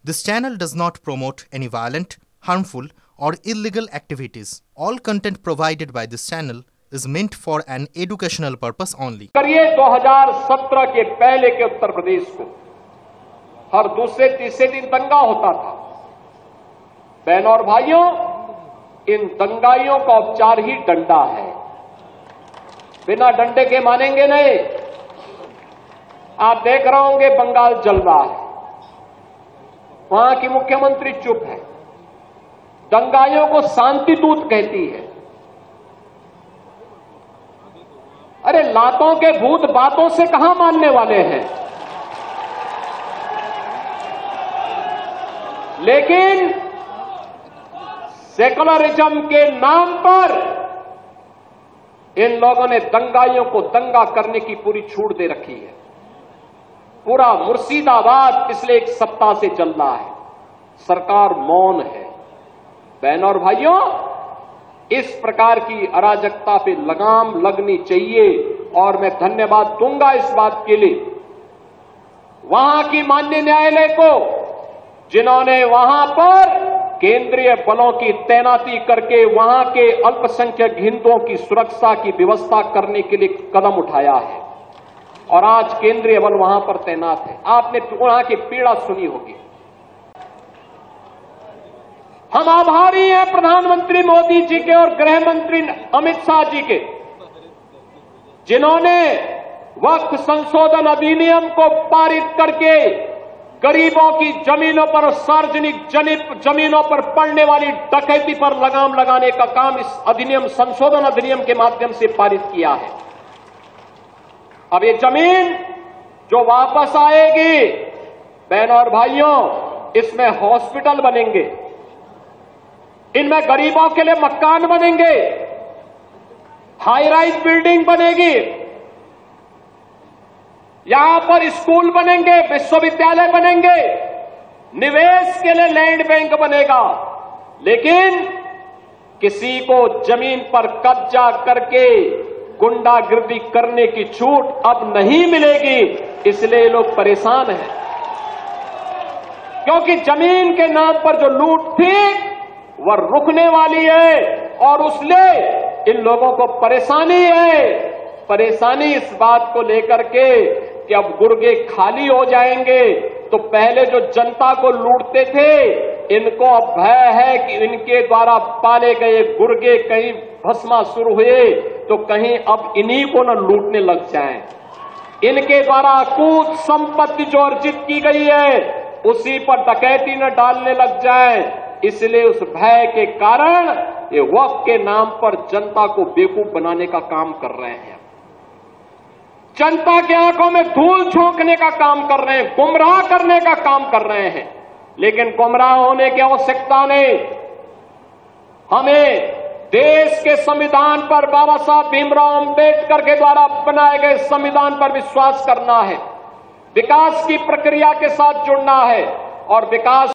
This channel does not promote any violent, harmful, or illegal activities. All content provided by this channel is meant for an educational purpose only. करिए 2017 के पहले के उत्तर प्रदेश को हर दूसरे तीसरे दिन दंगा होता था। बहनों और भाइयों, इन दंगाइयों का उपचार ही डंडा है। बिना डंडे के मानेंगे नहीं। आप देख रहे होंगे बंगाल जल रहा है, वहां की मुख्यमंत्री चुप है, दंगाइयों को शांति दूत कहती है। अरे लातों के भूत बातों से कहां मानने वाले हैं। लेकिन सेकुलरिज्म के नाम पर इन लोगों ने दंगाइयों को दंगा करने की पूरी छूट दे रखी है। पूरा मुर्शिदाबाद पिछले एक सप्ताह से चल रहा है, सरकार मौन है। बहनों और भाइयों, इस प्रकार की अराजकता पे लगाम लगनी चाहिए और मैं धन्यवाद दूंगा इस बात के लिए वहां की माननीय न्यायालय को, जिन्होंने वहां पर केंद्रीय बलों की तैनाती करके वहां के अल्पसंख्यक हिंदुओं की सुरक्षा की व्यवस्था करने के लिए कदम उठाया है और आज केंद्रीय बल वहां पर तैनात है। आपने वहां की पीड़ा सुनी होगी। हम आभारी हैं प्रधानमंत्री मोदी जी के और गृह मंत्री अमित शाह जी के, जिन्होंने वक्फ संशोधन अधिनियम को पारित करके गरीबों की जमीनों पर और सार्वजनिक जमीनों पर पड़ने वाली डकैती पर लगाम लगाने का काम इस अधिनियम संशोधन अधिनियम के माध्यम से पारित किया है। अब ये जमीन जो वापस आएगी, बहनों और भाइयों, इसमें हॉस्पिटल बनेंगे, इनमें गरीबों के लिए मकान बनेंगे, हाई राइज बिल्डिंग बनेगी, यहां पर स्कूल बनेंगे, विश्वविद्यालय बनेंगे, निवेश के लिए लैंड बैंक बनेगा। लेकिन किसी को जमीन पर कब्जा करके गुंडागिर्दी करने की छूट अब नहीं मिलेगी। इसलिए लोग परेशान हैं, क्योंकि जमीन के नाम पर जो लूट थी वह रुकने वाली है और उसलिए इन लोगों को परेशानी है। परेशानी इस बात को लेकर के कि अब गुर्गे खाली हो जाएंगे, तो पहले जो जनता को लूटते थे, इनको अब भय है कि इनके द्वारा पाले गए गुर्गे कहीं भस्मासुर हुए तो कहीं अब इन्हीं को न लूटने लग जाएं। इनके द्वारा अकूत संपत्ति जो अर्जित की गई है उसी पर डकैती न डालने लग जाए। इसलिए उस भय के कारण ये वक्फ के नाम पर जनता को बेवकूफ बनाने का काम कर रहे हैं, जनता की आंखों में धूल झोंकने का काम कर रहे हैं, गुमराह करने का काम कर रहे हैं। लेकिन गुमराह होने की आवश्यकता नहीं। हमें देश के संविधान पर, बाबा साहब भीमराव अंबेडकर के द्वारा बनाए गए संविधान पर विश्वास करना है, विकास की प्रक्रिया के साथ जुड़ना है और विकास